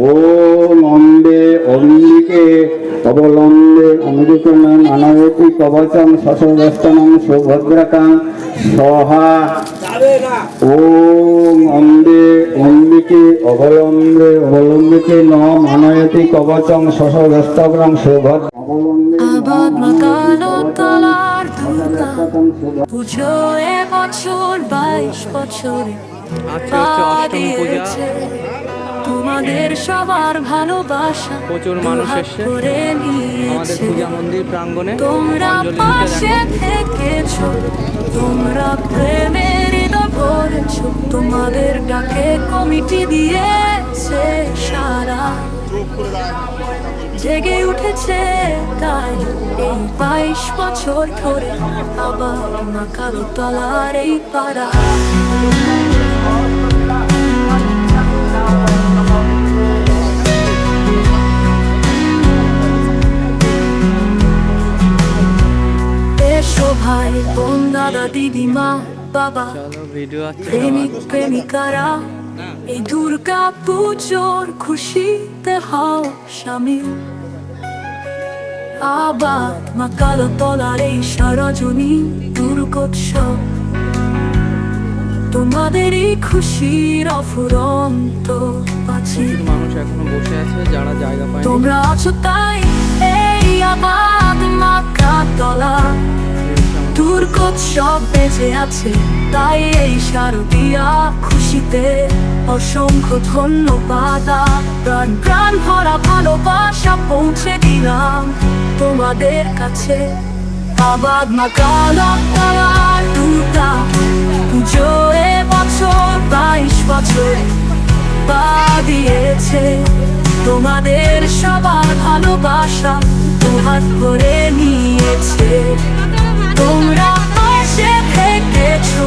ওম অম্বে অম্বিকে অবলম্বে অমৃতমে মানবতী কবচম শশব্যস্তনং সুভদ্রকাং স্বাহা। ওম অম্বে অম্বিকে অবলম্বিকে ন মানয়তি কবচং শশব্যস্তনং সুভদ্র আবাদ মাকালো তলার দুর্গা পুজো এবছর 22 বছরে পা দিয়েছে। তোমাদের সবার ভালোবাসা প্রচুর মানুষ এসছে করে আমাদের নিয়েছে। পূজা মন্দির প্রাঙ্গণে। তোমরা পাশে থেকেছো, তোমরা প্রেমের হৃদয় ভরেছো। তোমাদের ডাকে কমিটি দিয়েছে সারা, জেগে উঠেছে তাই এই 22 বছর ধরে আবার মাকালো তলার এই পাড়া। এসো ভাই বোন দাদা দিদিমা বাবা প্রেমিক প্রেমিকারা, এই দুর্গা পুজোর খুশিতে হও শামিল। আবাদ মাকালো তলার এই সারাজনীন দুর্গোৎসব তোমাদেরই খুশির অফুরন্ত আছে। মানুষ এখনো বসে আছে যারা জায়গা পায়। তোমরা আছো তাই এই আবাদ মাকাতলা দুর্গোৎসব বেঁচে আছে, তাই এই শারদীয়া খুশিতে অসংখ্য ধন্যবাদ। প্রাণ প্রাণ ভরা ভালোবাসা পৌঁছে দিলাম তোমাদের কাছে। আবাদ মাকালো তলার দুর্গা পুজো এবছর 22 বছর পা দিয়েছে। তোমাদের সবার ভালোবাসা দুহাত ভরে নিয়েছে। তোমরা পাশে থেকেছো,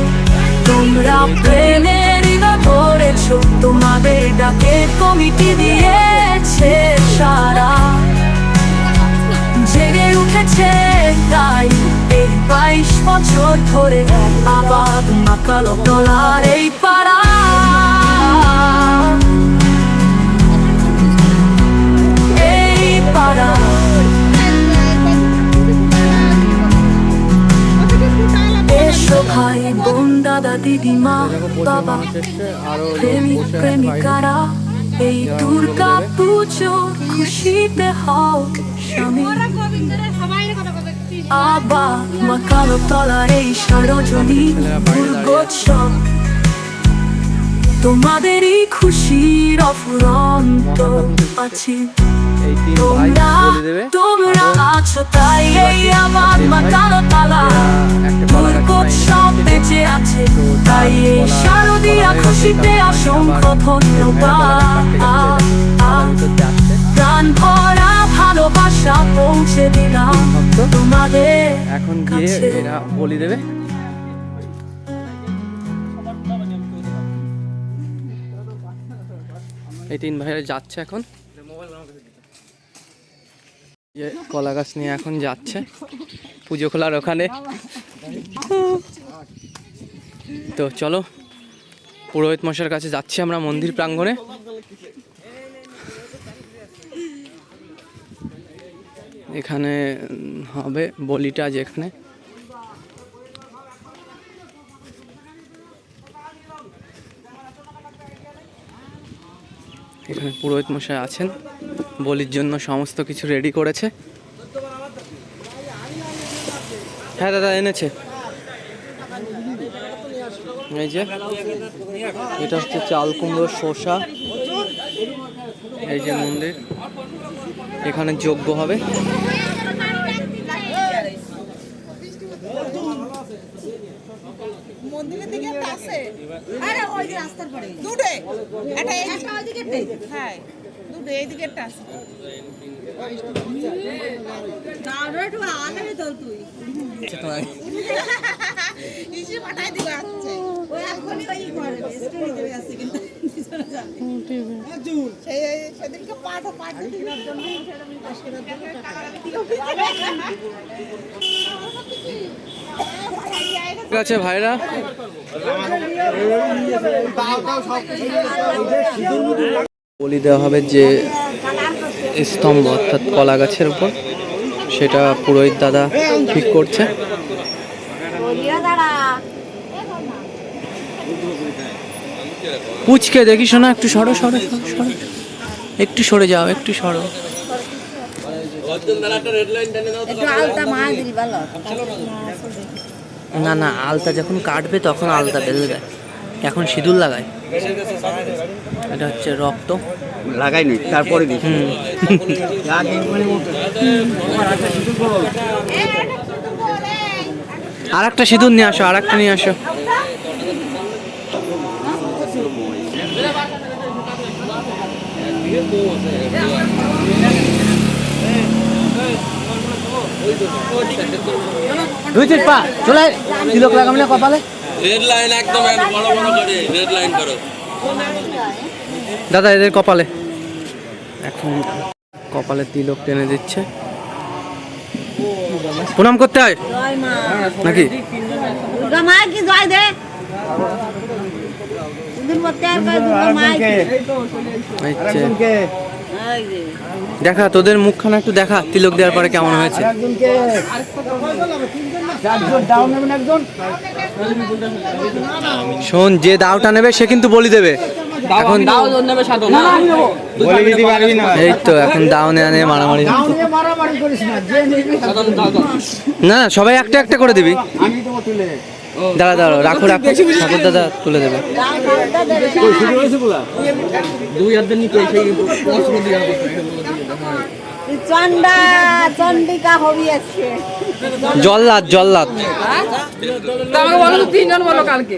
তোমরা প্রেমের হৃদয় ভরেছো। তোমাদের ডাকে কমিটি দিয়েছে সারা, জেগে উঠেছে তাই এই 22 বছর ধরে আবাদ মাকালো তলার এই পাড়া। এই পাড়া এসো ভাই বোন দাদা দিদিমা বাবা প্রেমিক প্রেমিকারা, এই দুর্গা পুজো খুশিতে হও শামিল। আবাদ মাকালো তলার এই সারাজনীন দুর্গোৎসব তোমাদেরই খুশির অফুরন্ত আছে। তোমরা আছো তাই এই আবাদ মাকালো তলা দুর্গোৎসব বেঁচে আছে, তাই এই শারদীয়া খুশিতে অসংখ্য ধন্যবাদ। প্রাণ ভরা ভালোবাসা পৌঁছে দিলাম তোমাদের এখন গিয়ে এরা বলি দেবে। এই 3 ভাইরা যাচ্ছে এখন কলা গাছ নিয়ে এখন যাচ্ছে পুজো খোলার ওখানে। তো চলো পুরোহিত মশাইয়ের কাছে যাচ্ছি আমরা মন্দির প্রাঙ্গণে। এখানে হবে বলিটা, যেখানে এখানে পুরোহিত মশাই আছেন, বলির জন্য সমস্ত কিছু রেডি করেছে। হ্যাঁ দাদা এনেছে। এই যে এটা হচ্ছে চাল কুমড়ো শসা। এই যে মন্দির, এখানে যজ্ঞ হবে। মন্দিরের দিকে একটা আছে, আরে ওই যে রাস্তার পরে দুটো, একটা ওই দিকে, হ্যাঁ দুটো এই দিকে একটা আছে। না ওটা একটু আগে চল তুই ইসে পাঠাই দিবা আছে ওই এখনই ওই করে স্টোরি দেবে আছে কিন্তু সেই সেদিনকে পাঠ দেওয়ার জন্য সেটা আমি পাশ করার জন্য ঠিক আছে ভাইরা। বলি দেওয়া হবে যে স্তম্ভ অর্থাৎ কলা গাছের উপর, সেটা পুরোহিত দাদা ঠিক করছে। পুচকে দেখি শোনা, একটু সরো সরো সরো সরো, একটু সরে যাও, একটু সরো। না না, আলতা যখন কাটবে তখন আলতা বেরোবে, এখন সিঁদুর লাগায়। এটা হচ্ছে রক্ত লাগাই নি, তারপরে দিচ্ছি। আর একটা সিঁদুর নিয়ে আসো, আর একটা নিয়ে আসো। চলে তিলক লাগাবি না কপালে? রেড লাইন একদম বড় বড় করে রেড লাইন করো দাদা এদের কপালে এখন কপালে তিলক টেনে দিচ্ছে। প্রণাম করতে হয় নাকি? দেখা তোদের মুখখানা একটু দেখা, তিলক দেওয়ার পরে কেমন হয়েছে। শোন, যে দাওটা নেবে সে কিন্তু বলি দেবে। এখন এই তো এখন দাও নেওয়া নিয়ে মারামারি। না সবাই একটা একটা করে দিবি। দাঁড়া দাঁড়া, রাখো রাখো, ঠাকুর দাদা তুলে দেবে। জল্লাদ জল্লাদ তিনজন বলো কালকে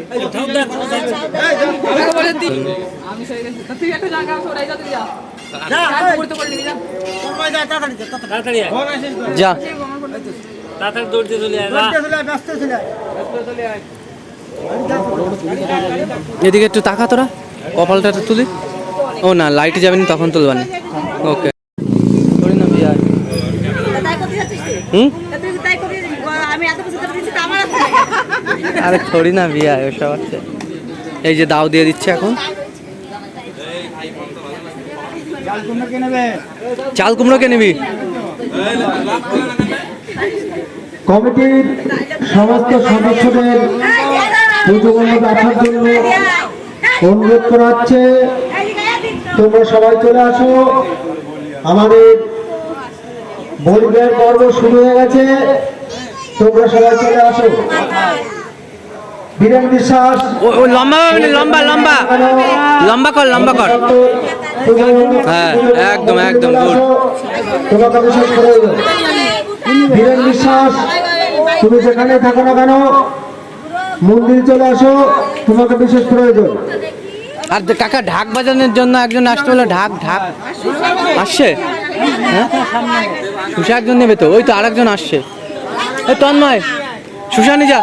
যা এদিকে একটু তাকা, তোরা কপালটা একটু তুলি। ও না, লাইটে যাবেনি তখন তুলবানি। ওকে আরে থোড়ি না বিয়া ওসব আছে। এই যে দাও দিয়ে দিচ্ছে এখন। চাল কুমড়ো কে নিবি? কমিটির সমস্ত সদস্যদের পুজোগুলো দেখার জন্য অনুরোধ করা হচ্ছে, তোমরা সবাই চলে আসো। আমাদের বলিদের পর্ব শুরু হয়ে গেছে, তোমরা সবাই চলে আসো। বীরেন বিশ্বাস, ও লম্বা লম্বা লম্বা লম্বা কর, লম্বা কর। হ্যাঁ একদম একদম গুড। তোমাকে বিশেষ করে বীরেন বিশ্বাস, তুমি যেখানে থাকো না কেন মন্দির চলে আসো, তোমাকে বিশেষ প্রয়োজন। আর কাকা ঢাক বাজানোর জন্য একজন আসতে হলো। ঢাক ঢাক আসছে, হ্যাঁ সুশা একজন নেবে তো, ওই তো আরেকজন আসছে। এই তন্ময়, সুশানি যা।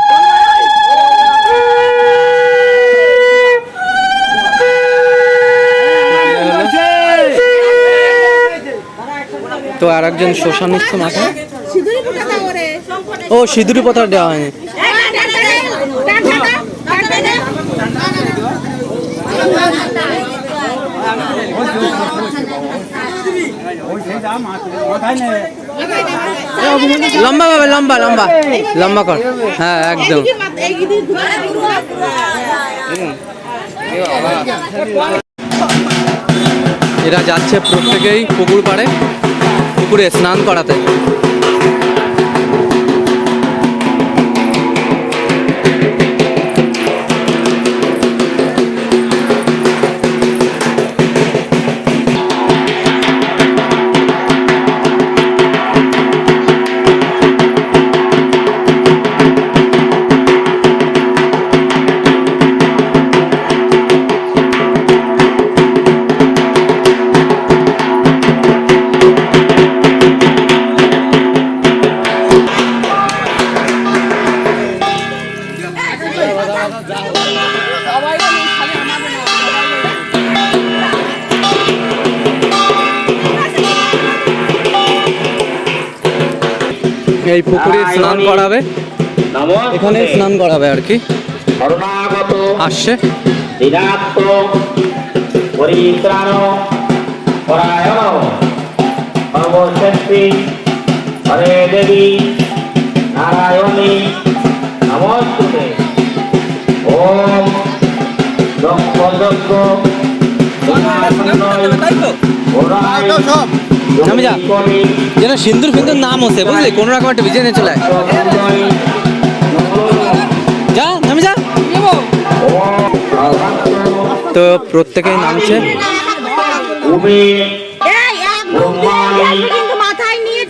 তো আর একজন শোষা নিচ্ছে মাথায়। ও সিঁদুরি পাতা দেওয়া হয়নি। লম্বা ভাবে, লম্বা লম্বা লম্বা কর। হ্যাঁ একদম। এরা যাচ্ছে প্রত্যেকেই পুকুর পাড়ে, পুকুরে স্নান করাতে। এই পুকুরে স্নান করাবে, এখানে স্নান করাবে আর কি। আসছে পরিত্রাণ পরায়ণ সর্বশক্তি হরে দেবী নারায়ণী নমস্তুতে। ওম দক্ষ দক্ষ নামে যা যেন সিন্দুর ফিন্দুর নাম হচ্ছে বুঝলি, কোনো রকম একটা ভিজে নিয়ে চলে আয়। যা নামে যা। তো প্রত্যেকেই নামছে। কিন্তু মাথায় নিয়ে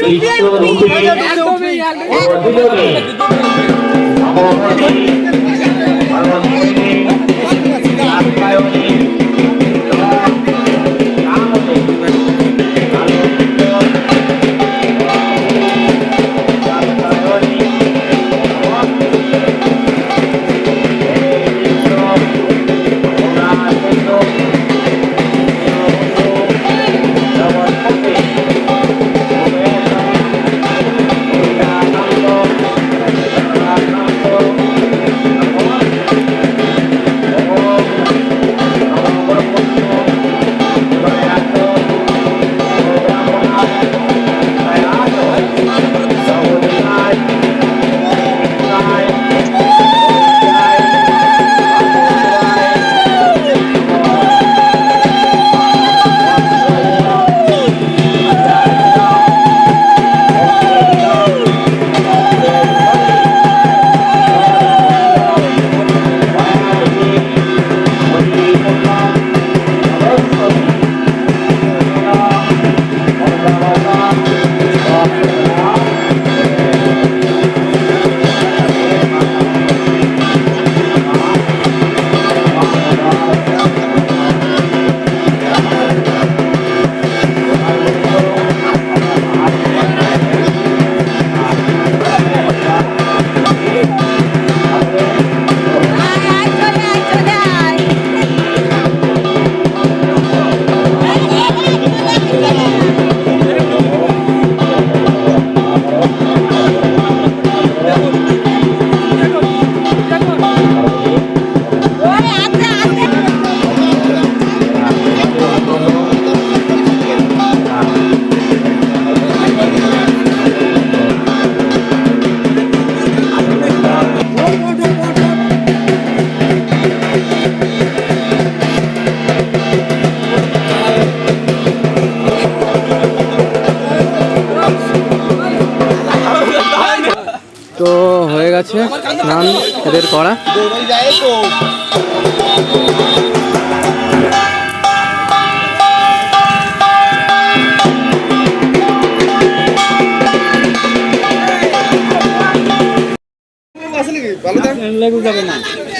তো হয়ে গেছে স্নান এদের করা।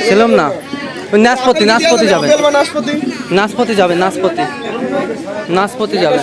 ছিলাম না, ওই নাশপতি নাশপতি যাবে, নাশপতি যাবে, নাশপতি নাশপতি যাবে।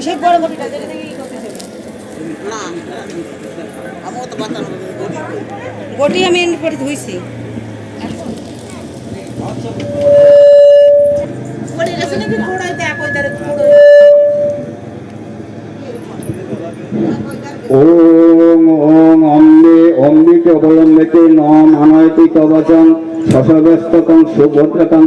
সেই বড় গটিটা যেটা থেকে ই করতেছে না আমও তো বাতানো গটি আমি এনে পড়ে ধুইছি গটি গেছে নাকি ঘোড়াইতে একই দাঁড়ে ঘোড়া ওম ওম অম্বিকে অবলম্বিতে নম আনয়তি কবচং শশব্যস্তকং সুভদ্রকং